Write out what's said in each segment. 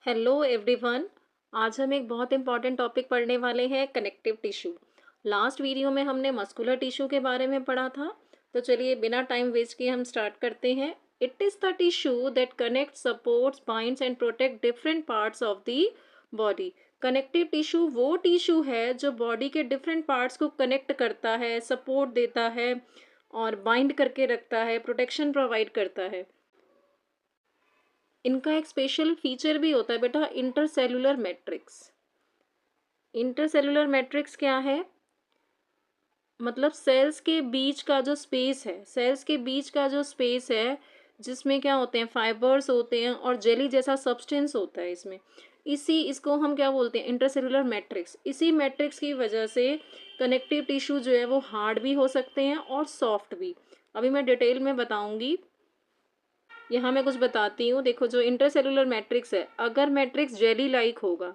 Hello everyone. आज हम एक बहुत इंपॉर्टेंट टॉपिक पढ़ने वाले हैं, कनेक्टिव टिश्यू। लास्ट वीडियो में हमने मस्कुलर टिश्यू के बारे में पढ़ा था। तो चलिए बिना टाइम वेस्ट किए हम स्टार्ट करते हैं। It is the tissue that connect, supports, binds and protect different parts of the body. Connective tissue वो टिश्यू है जो बॉडी के डिफरेंट पार्ट्स को कनेक्ट करता है, सपोर्ट देता है और बाइंड करके रखता है, प्रोटेक्शन प्रोवाइड करता है। इनका एक स्पेशल फीचर भी होता है बेटा, इंटरसेलुलर मैट्रिक्स। इंटरसेलुलर मैट्रिक्स क्या है? मतलब सेल्स के बीच का जो स्पेस है, सेल्स के बीच का जो स्पेस है, जिसमें क्या होते हैं, फाइबर्स होते हैं और जेली जैसा सब्सटेंस होता है इसमें। इसको हम क्या बोलते हैं, इंटरसेलुलर मैट्रिक्स। इसी मैट्रिक्स की वजह से कनेक्टिव टिश्यू जो है वो हार्ड भी हो सकते हैं और सॉफ्ट भी। अभी मैं डिटेल में बताऊंगी। यहाँ मैं कुछ बताती हूँ। देखो, जो इंटरसेलुलर मैट्रिक्स है, अगर मैट्रिक्स जेली लाइक होगा,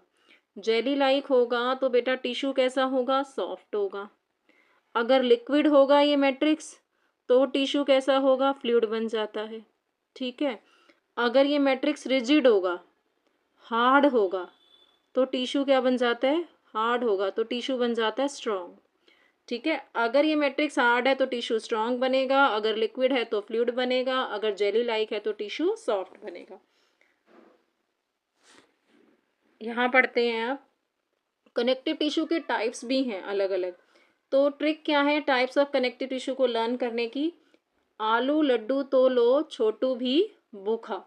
जेली लाइक होगा तो बेटा टिश्यू कैसा होगा, सॉफ्ट होगा। अगर लिक्विड होगा ये मैट्रिक्स तो टिश्यू कैसा होगा, फ्लूइड बन जाता है। ठीक है। अगर ये मैट्रिक्स रिजिड होगा, हार्ड होगा, तो टिश्यू क्या बन जाता है, हार्ड होगा तो टिश्यू बन जाता है स्ट्रॉन्ग। ठीक है। अगर ये मैट्रिक्स हार्ड है तो टिश्यू स्ट्रांग बनेगा, अगर लिक्विड है तो फ्लूइड बनेगा, अगर जेली लाइक है तो टिश्यू सॉफ्ट बनेगा। यहाँ पढ़ते हैं आप। कनेक्टिव टिश्यू के टाइप्स भी हैं अलग अलग। तो ट्रिक क्या है टाइप्स ऑफ कनेक्टिव टिश्यू को लर्न करने की? आलू लड्डू तो लो, छोटू भी भूखा।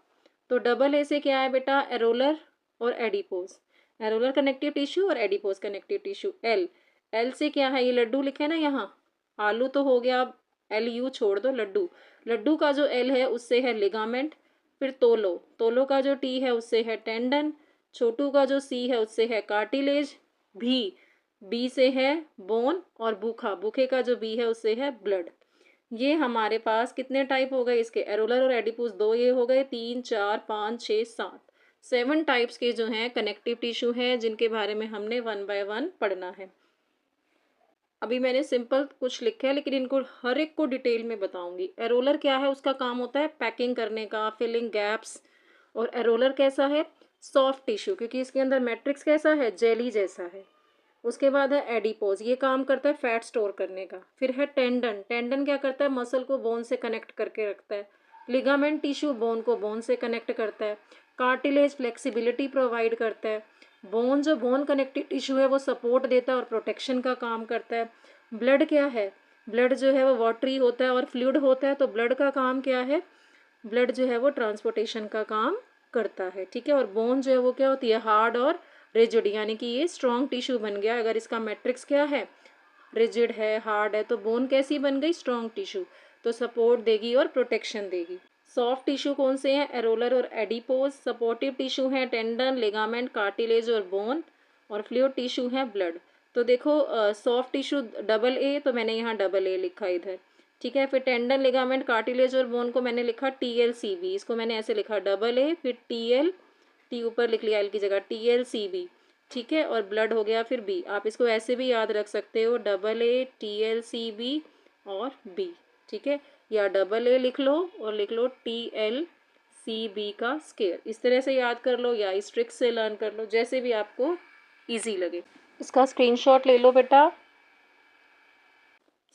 तो डबल ए से क्या है बेटा, एरोलर और एडिपोज। एरोलर कनेक्टिव टिश्यू और adipose connective tissue. L, L से क्या है, ये लड्डू लिखा है ना यहाँ, आलू तो हो गया, एल यू छोड़ दो, लड्डू। लड्डू का जो एल है उससे है लिगामेंट। फिर तोलो, तोलो का जो टी है उससे है टेंडन। छोटू का जो सी है उससे है कार्टिलेज। भी, बी से है बोन। और भूखा, भूखे का जो बी है उससे है ब्लड। ये हमारे पास कितने टाइप हो गए इसके, एरोलर और एडिपोज दो, ये हो गए 3 4 5 6 7, 7 टाइप्स के जो हैं कनेक्टिव टिश्यू हैं, जिनके बारे में हमने 1 बाय 1 पढ़ना है। अभी मैंने सिंपल कुछ लिखा है लेकिन इनको हर एक को डिटेल में बताऊंगी। एरोलर क्या है, उसका काम होता है पैकिंग करने का, फिलिंग गैप्स। और एरोलर कैसा है, सॉफ्ट टिश्यू, क्योंकि इसके अंदर मैट्रिक्स कैसा है, जेली जैसा है। उसके बाद है एडिपोज, ये काम करता है फैट स्टोर करने का। फिर है टेंडन, टेंडन क्या करता है, मसल को बोन से कनेक्ट करके रखता है। लिगामेंट टिश्यू बोन को बोन से कनेक्ट करता है। कार्टिलेज फ्लेक्सिबिलिटी प्रोवाइड करता है। बोन, जो बोन कनेक्टिव टिश्यू है वो सपोर्ट देता है और प्रोटेक्शन का काम करता है। ब्लड क्या है, ब्लड जो है वो वाटरी होता है और फ्लूइड होता है, तो ब्लड का काम क्या है, ब्लड जो है वो ट्रांसपोर्टेशन का काम करता है। ठीक है। और बोन जो है वो क्या होती है, हार्ड और रिजिड, यानी कि ये स्ट्रॉन्ग टिश्यू बन गया। अगर इसका मैट्रिक्स क्या है, रिजिड है, हार्ड है, तो बोन कैसी बन गई, स्ट्रॉन्ग टिश्यू, तो सपोर्ट देगी और प्रोटेक्शन देगी। सॉफ्ट टिश्यू कौन से हैं, एरोलर और एडिपोज। सपोर्टिव टिश्यू हैं टेंडन, लिगामेंट, कार्टिलेज और बोन। और फ्लूइड टिश्यू है ब्लड। तो देखो, सॉफ्ट टिश्यू डबल ए, तो मैंने यहाँ डबल ए लिखा इधर। ठीक है। फिर टेंडन, लिगामेंट, कार्टिलेज और बोन को मैंने लिखा TLCB, इसको मैंने ऐसे लिखा डबल ए, फिर TL, टी ऊपर लिख लिया एल की जगह, TLCB। ठीक है। और ब्लड हो गया फिर बी, आप इसको ऐसे भी याद रख सकते हो, डबल ए, TLCB और बी। ठीक है। या डबल ए लिख लो और लिख लो TLCB का स्केयर, इस तरह से याद कर लो या इस ट्रिक से लर्न कर लो, जैसे भी आपको इजी लगे। इसका स्क्रीनशॉट ले लो बेटा।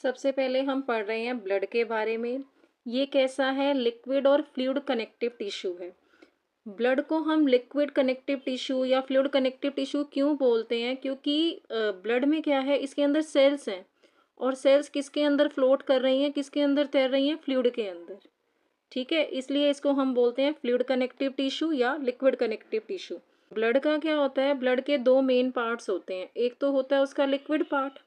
सबसे पहले हम पढ़ रहे हैं ब्लड के बारे में। ये कैसा है, लिक्विड और फ्लूइड कनेक्टिव टिश्यू है। ब्लड को हम लिक्विड कनेक्टिव टिश्यू या फ्लूइड कनेक्टिव टिश्यू क्यों बोलते हैं, क्योंकि ब्लड में क्या है, इसके अंदर सेल्स हैं और सेल्स किसके अंदर फ्लोट कर रही हैं, किसके अंदर तैर रही हैं, फ्लूइड के अंदर। ठीक है। इसलिए इसको हम बोलते हैं फ्लूइड कनेक्टिव टिश्यू या लिक्विड कनेक्टिव टिश्यू। ब्लड का क्या होता है, ब्लड के दो मेन पार्ट्स होते हैं, एक तो होता है उसका लिक्विड पार्ट,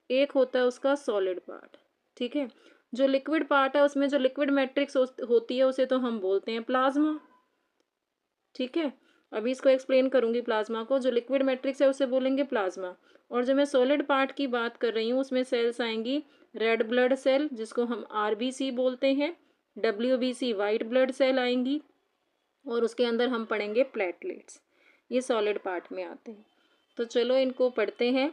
एक होता है उसका सॉलिड पार्ट। ठीक है। जो लिक्विड पार्ट है उसमें जो लिक्विड मैट्रिक्स होती है उसे तो हम बोलते हैं प्लाज्मा। ठीक है। अभी इसको एक्सप्लेन करूंगी प्लाज्मा को। जो लिक्विड मैट्रिक्स है उसे बोलेंगे प्लाज्मा। और जो मैं सॉलिड पार्ट की बात कर रही हूँ उसमें सेल्स आएंगी, रेड ब्लड सेल जिसको हम RBC बोलते हैं, WBC वाइट ब्लड सेल आएंगी, और उसके अंदर हम पढ़ेंगे प्लेटलेट्स। ये सॉलिड पार्ट में आते हैं। तो चलो इनको पढ़ते हैं।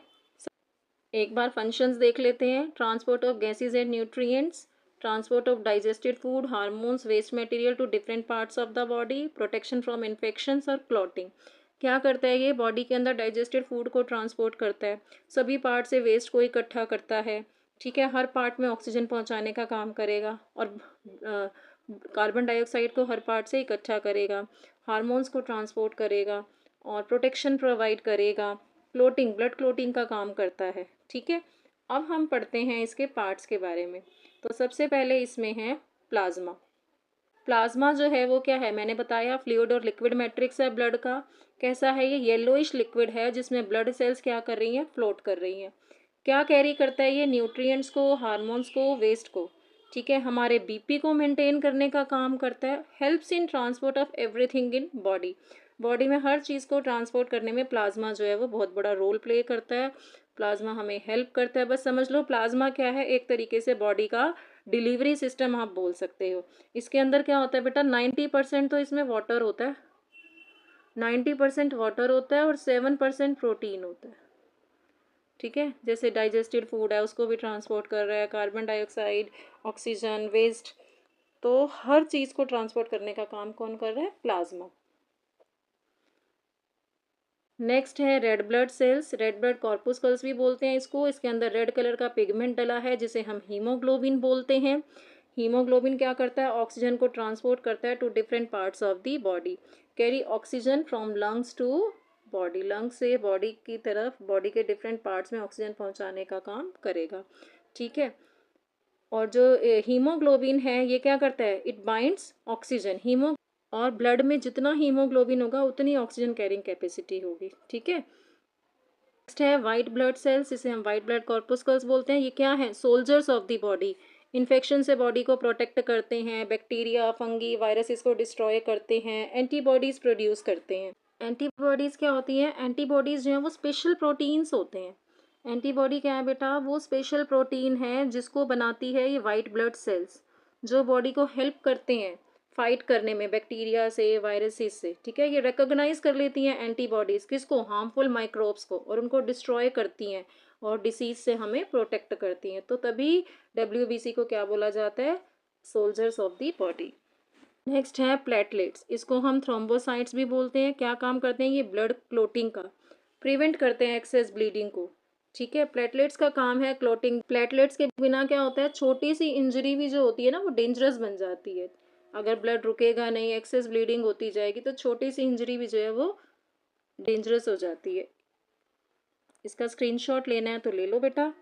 एक बार फंक्शंस देख लेते हैं। Transport of gases and nutrients, transport of digested food, hormones, waste material to different parts of the body, protection from infections और क्लॉटिंग। क्या करता है ये? बॉडी के अंदर डाइजेस्टेड फूड को ट्रांसपोर्ट करता है, सभी पार्ट से वेस्ट को इकट्ठा करता है, ठीक है, हर पार्ट में ऑक्सीजन पहुंचाने का काम करेगा और कार्बन डाइऑक्साइड को हर पार्ट से इकट्ठा करेगा, हार्मोन्स को ट्रांसपोर्ट करेगा और प्रोटेक्शन प्रोवाइड करेगा, क्लोटिंग, ब्लड क्लोटिंग का काम करता है, ठीक है। अब हम पढ़ते हैं इसके पार्ट्स के बारे में। तो सबसे पहले इसमें है प्लाज्मा। प्लाज्मा जो है वो क्या है? मैंने बताया फ्लूइड और लिक्विड मैट्रिक्स है ब्लड का। कैसा है ये? येलोइश लिक्विड है जिसमें ब्लड सेल्स क्या कर रही हैं? फ्लोट कर रही हैं। क्या कैरी करता है ये? न्यूट्रिएंट्स को, हार्मोन्स को, वेस्ट को, ठीक है। हमारे बीपी को मेंटेन करने का काम करता है। Helps in transport of everything in body. Body में हर चीज़ को ट्रांसपोर्ट करने में प्लाज्मा जो है वो बहुत बड़ा रोल प्ले करता है। प्लाज्मा हमें हेल्प करता है। बस समझ लो प्लाज्मा क्या है, एक तरीके से बॉडी का डिलीवरी सिस्टम आप बोल सकते हो। इसके अंदर क्या होता है बेटा? 90% तो इसमें वाटर होता है, 90% वाटर होता है और 7% प्रोटीन होता है, ठीक है। जैसे डाइजेस्टेड फूड है उसको भी ट्रांसपोर्ट कर रहा है, कार्बन डाइऑक्साइड, ऑक्सीजन, वेस्ट, तो हर चीज़ को ट्रांसपोर्ट करने का काम कौन कर रहा है? प्लाज्मा। नेक्स्ट है red blood cells. Red blood corpuscles भी बोलते हैं इसको। इसके अंदर रेड कलर का पिगमेंट डला है जिसे हम हीमोग्लोबिन बोलते हैं। हीमोग्लोबिन क्या करता है? ऑक्सीजन को ट्रांसपोर्ट करता है to different parts of the body. Carry oxygen from lungs to body. Lungs से बॉडी की तरफ, बॉडी के डिफरेंट पार्ट्स में ऑक्सीजन पहुंचाने का काम करेगा, ठीक है। और जो हीमोग्लोबिन है ये क्या करता है? It binds oxygen. और ब्लड में जितना हीमोग्लोबिन होगा उतनी ऑक्सीजन कैरिंग कैपेसिटी होगी, ठीक है। नेक्स्ट है वाइट ब्लड सेल्स, इसे हम वाइट ब्लड कॉर्पुस्कल्स बोलते हैं। ये क्या है? Soldiers of the body. Infection से बॉडी को प्रोटेक्ट करते हैं, बैक्टीरिया, फंगी, वायरसेस को डिस्ट्रॉय करते हैं, एंटीबॉडीज़ प्रोड्यूस करते हैं। एंटीबॉडीज़ क्या होती हैं? एंटीबॉडीज़ जो हैं वो स्पेशल प्रोटीन्स होते हैं। एंटीबॉडी क्या है बेटा? वो स्पेशल प्रोटीन है जिसको बनाती है ये वाइट ब्लड सेल्स, जो बॉडी को हेल्प करते हैं फाइट करने में बैक्टीरिया से, वायरसेस से, ठीक है। ये रिकॉग्नाइज कर लेती हैं एंटीबॉडीज़ किसको? हार्मफुल माइक्रोब्स को, और उनको डिस्ट्रॉय करती हैं और डिसीज से हमें प्रोटेक्ट करती हैं। तो तभी WBC को क्या बोला जाता है? Soldiers of the body. Next है प्लेटलेट्स। इसको हम थ्रोम्बोसाइट्स भी बोलते हैं। क्या काम करते हैं? ये ब्लड क्लोटिंग का, प्रिवेंट करते हैं एक्सेस ब्लीडिंग को, ठीक है। प्लेटलेट्स का काम है क्लोटिंग। प्लेटलेट्स के बिना क्या होता है? छोटी सी इंजरी भी जो होती है ना वो डेंजरस बन जाती है। अगर ब्लड रुकेगा नहीं, एक्सेस ब्लीडिंग होती जाएगी तो छोटी सी इंजरी भी जो है वो डेंजरस हो जाती है। इसका स्क्रीनशॉट लेना है तो ले लो बेटा।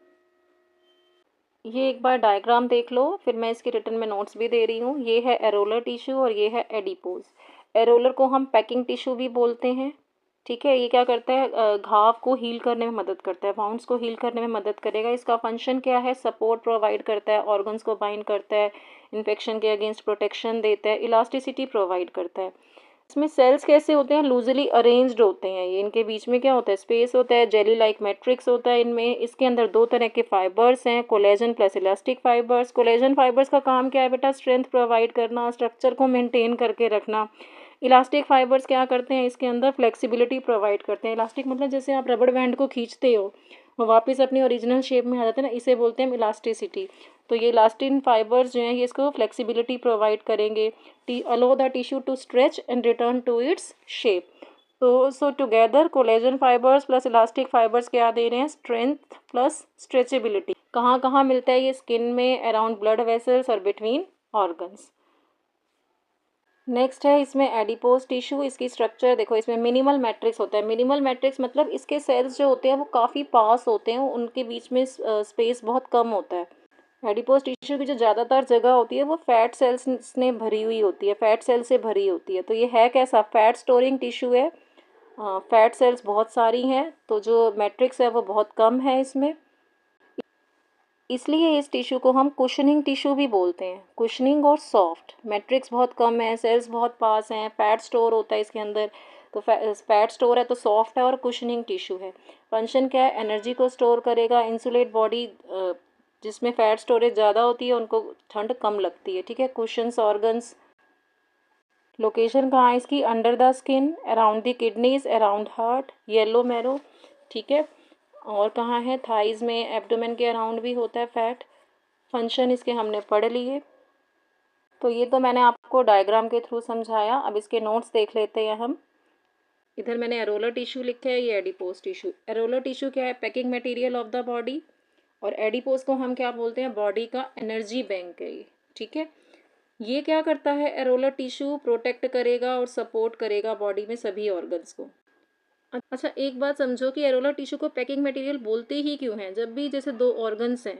ये एक बार डायग्राम देख लो, फिर मैं इसके रिटर्न में नोट्स भी दे रही हूँ। ये है एरोलर टिश्यू और ये है एडिपोज। एरोलर को हम पैकिंग टिश्यू भी बोलते हैं, ठीक है। ये क्या करता है? घाव को हील करने में मदद करता है, वाउंड्स को हील करने में मदद करेगा। इसका फंक्शन क्या है? सपोर्ट प्रोवाइड करता है, ऑर्गन्स को बाइंड करता है, इन्फेक्शन के अगेंस्ट प्रोटेक्शन देता है, इलास्टिसिटी प्रोवाइड करता है। इसमें सेल्स कैसे होते हैं? लूजली अरेंज्ड होते हैं ये। इनके बीच में क्या होता है? स्पेस होता है, जेली लाइक मैट्रिक्स होता है इनमें। इसके अंदर दो तरह के फाइबर्स हैं, collagen plus elastic fibres. Collagen fibres का काम क्या है बेटा? स्ट्रेंथ प्रोवाइड करना, स्ट्रक्चर को मेंटेन करके रखना। इलास्टिक फाइबर्स क्या करते हैं? इसके अंदर फ्लेक्सिबिलिटी प्रोवाइड करते हैं। इलास्टिक मतलब जैसे आप रबड़ बैंड को खींचते हो वो वापस अपनी ओरिजिनल शेप में आ जाता है ना, इसे बोलते हैं हम इलास्टिसिटी। तो ये इलास्टिन फाइबर्स जो हैं ये इसको फ्लेक्सिबिलिटी प्रोवाइड करेंगे, allow the tissue to stretch and return to its shape. तो so together collagen fibres plus elastic fibres क्या दे रहे हैं? Strength plus stretchability. कहाँ कहाँ मिलता है ये? स्किन में, अराउंड ब्लड वेसल्स और बिटवीन ऑर्गन्स। नेक्स्ट है इसमें एडिपोज टिश्यू। इसकी स्ट्रक्चर देखो, इसमें मिनिमल मैट्रिक्स होता है। मिनिमल मैट्रिक्स मतलब इसके सेल्स जो होते हैं वो काफ़ी पास होते हैं, उनके बीच में स्पेस बहुत कम होता है। एडिपोज टिश्यू की जो ज़्यादातर जगह होती है वो फैट सेल्स ने भरी हुई होती है, फैट सेल से भरी होती है। तो ये है कैसा? फैट स्टोरिंग टिश्यू है। फैट सेल्स बहुत सारी हैं तो जो मैट्रिक्स है वो बहुत कम है इसमें, इसलिए इस टिश्यू को हम कुशनिंग टिश्यू भी बोलते हैं। कुशनिंग और सॉफ्ट, मैट्रिक्स बहुत कम है, सेल्स बहुत पास हैं, फैट स्टोर होता है इसके अंदर। तो फैट स्टोर है तो सॉफ्ट है और कुशनिंग टिश्यू है। फंक्शन क्या है? एनर्जी को स्टोर करेगा, इंसुलेट बॉडी। जिसमें फैट स्टोरेज ज़्यादा होती है उनको ठंड कम लगती है, ठीक है। Cushions organs. लोकेशन कहाँ है इसकी? Under the skin, around the kidneys, around heart, yellow marrow, ठीक है। और कहाँ है? थाइज में, एब्डोमेन के अराउंड भी होता है फैट। फंक्शन इसके हमने पढ़ लिए। तो ये तो मैंने आपको डायग्राम के थ्रू समझाया। अब इसके नोट्स देख लेते हैं हम। इधर मैंने एरोलर टिश्यू लिखा है, ये एडिपोज टिश्यू। एरोलर टिश्यू क्या है? Packing material of the body. और एडिपोज को हम क्या बोलते हैं? बॉडी का एनर्जी बैंक है ये, ठीक है। ये क्या करता है? एरोलर टिश्यू प्रोटेक्ट करेगा और सपोर्ट करेगा बॉडी में सभी ऑर्गन्स को। अच्छा, एक बात समझो कि एरोलर टिश्यू को पैकिंग मटेरियल बोलते ही क्यों हैं? जब भी जैसे दो ऑर्गन्स हैं,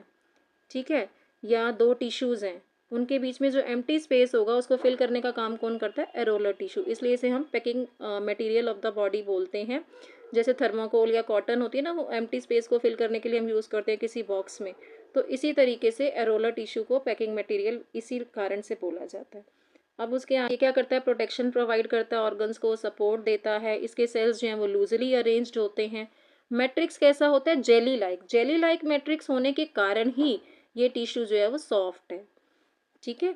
ठीक है, या दो टिश्यूज़ हैं, उनके बीच में जो एम्प्टी स्पेस होगा उसको फिल करने का काम कौन करता है? Areolar tissue. इसलिए इसे हम packing material of the body बोलते हैं। जैसे थर्माकोल या कॉटन होती है ना, वो एम्प्टी स्पेस को फिल करने के लिए हम यूज़ करते हैं किसी बॉक्स में। तो इसी तरीके से एरोलर टिश्यू को पैकिंग मटेरियल इसी कारण से बोला जाता है। अब उसके आगे क्या करता है? प्रोटेक्शन प्रोवाइड करता है, ऑर्गन्स को सपोर्ट देता है। इसके सेल्स जो हैं वो लूजली अरेंज्ड होते हैं। मैट्रिक्स कैसा होता है? Jelly like. Jelly like matrix होने के कारण ही ये टिश्यू जो है वो सॉफ्ट है, ठीक है।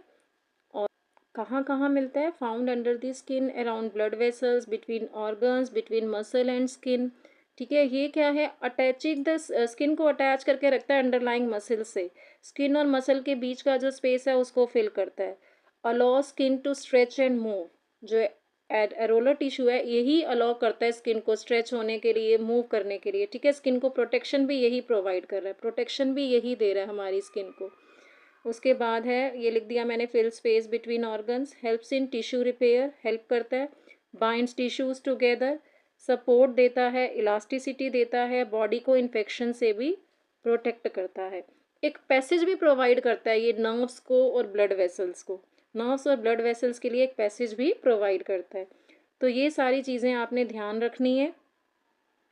और कहाँ कहाँ मिलता है? Found under the skin, around blood vessels, between organs, between muscle and skin, ठीक है। ये क्या है? अटैचिंग द स्किन को अटैच करके रखता है अंडरलाइंग मसल से। स्किन और मसल के बीच का जो स्पेस है उसको फिल करता है। Allow skin to stretch and move. जो एरोलर टिश्यू है यही अलाउ करता है स्किन को स्ट्रेच होने के लिए, मूव करने के लिए, ठीक है। स्किन को प्रोटेक्शन भी यही प्रोवाइड कर रहा है, प्रोटेक्शन भी यही दे रहा है हमारी स्किन को। उसके बाद है, ये लिख दिया मैंने, fill space between organs, helps in tissue repair, help करता है, बाइंड्स टिश्यूज टुगेदर, सपोर्ट देता है, इलास्टिसिटी देता है, बॉडी को इन्फेक्शन से भी प्रोटेक्ट करता है। एक पैसेज भी प्रोवाइड करता है ये नर्व्स को और ब्लड वेसल्स को। नर्व्स और ब्लड वेसल्स के लिए एक पैसेज भी प्रोवाइड करता है। तो ये सारी चीज़ें आपने ध्यान रखनी है।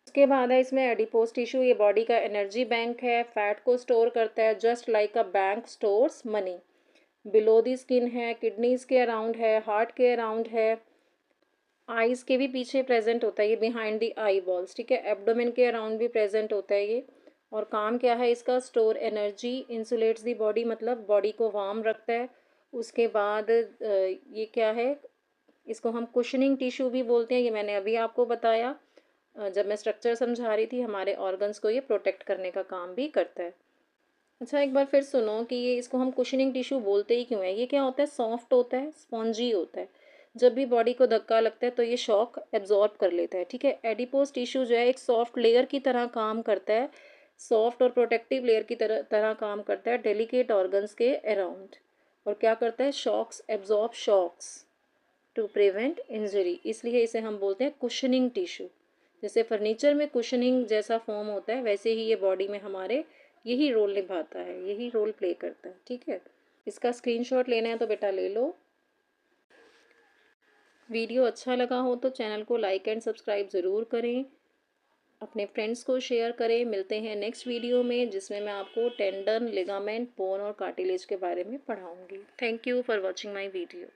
उसके बाद है इसमें एडिपोज टिश्यू, ये बॉडी का एनर्जी बैंक है, फैट को स्टोर करता है, just like a bank stores money. Below the skin है, किडनीज के अराउंड है, हार्ट के अराउंड है, आईज के भी पीछे प्रेजेंट होता है ये, बिहाइंड द आई बॉल्स, ठीक है। एब्डोमेन के अराउंड भी प्रेजेंट होता है ये। और काम क्या है इसका? Store energy, insulates the body, मतलब बॉडी को वार्म रखता है। उसके बाद ये क्या है? इसको हम कुशनिंग टिश्यू भी बोलते हैं, ये मैंने अभी आपको बताया जब मैं स्ट्रक्चर समझा रही थी। हमारे ऑर्गन्स को ये प्रोटेक्ट करने का काम भी करता है। अच्छा, एक बार फिर सुनो कि ये इसको हम कुशनिंग टिश्यू बोलते ही क्यों है। ये क्या होता है? सॉफ्ट होता है, स्पॉन्जी होता है। जब भी बॉडी को धक्का लगता है तो ये शॉक एब्जॉर्ब कर लेता है, ठीक है। एडिपोज टिश्यू जो है एक सॉफ्ट लेयर की तरह काम करता है, सॉफ्ट और प्रोटेक्टिव लेयर की तरह काम करता है डेलिकेट ऑर्गन्स के अराउंड। और क्या करता है? Shocks, absorb shocks to prevent injury. इसलिए इसे हम बोलते हैं कुशनिंग टिश्यू। जैसे फर्नीचर में कुशनिंग जैसा फॉर्म होता है, वैसे ही ये बॉडी में हमारे यही रोल निभाता है, यही रोल प्ले करता है, ठीक है। इसका स्क्रीनशॉट लेना है तो बेटा ले लो। वीडियो अच्छा लगा हो तो चैनल को लाइक एंड सब्सक्राइब ज़रूर करें, अपने फ्रेंड्स को शेयर करें। मिलते हैं नेक्स्ट वीडियो में जिसमें मैं आपको टेंडन, लिगामेंट, बोन और कार्टिलेज के बारे में पढ़ाऊँगी। Thank you for watching my video.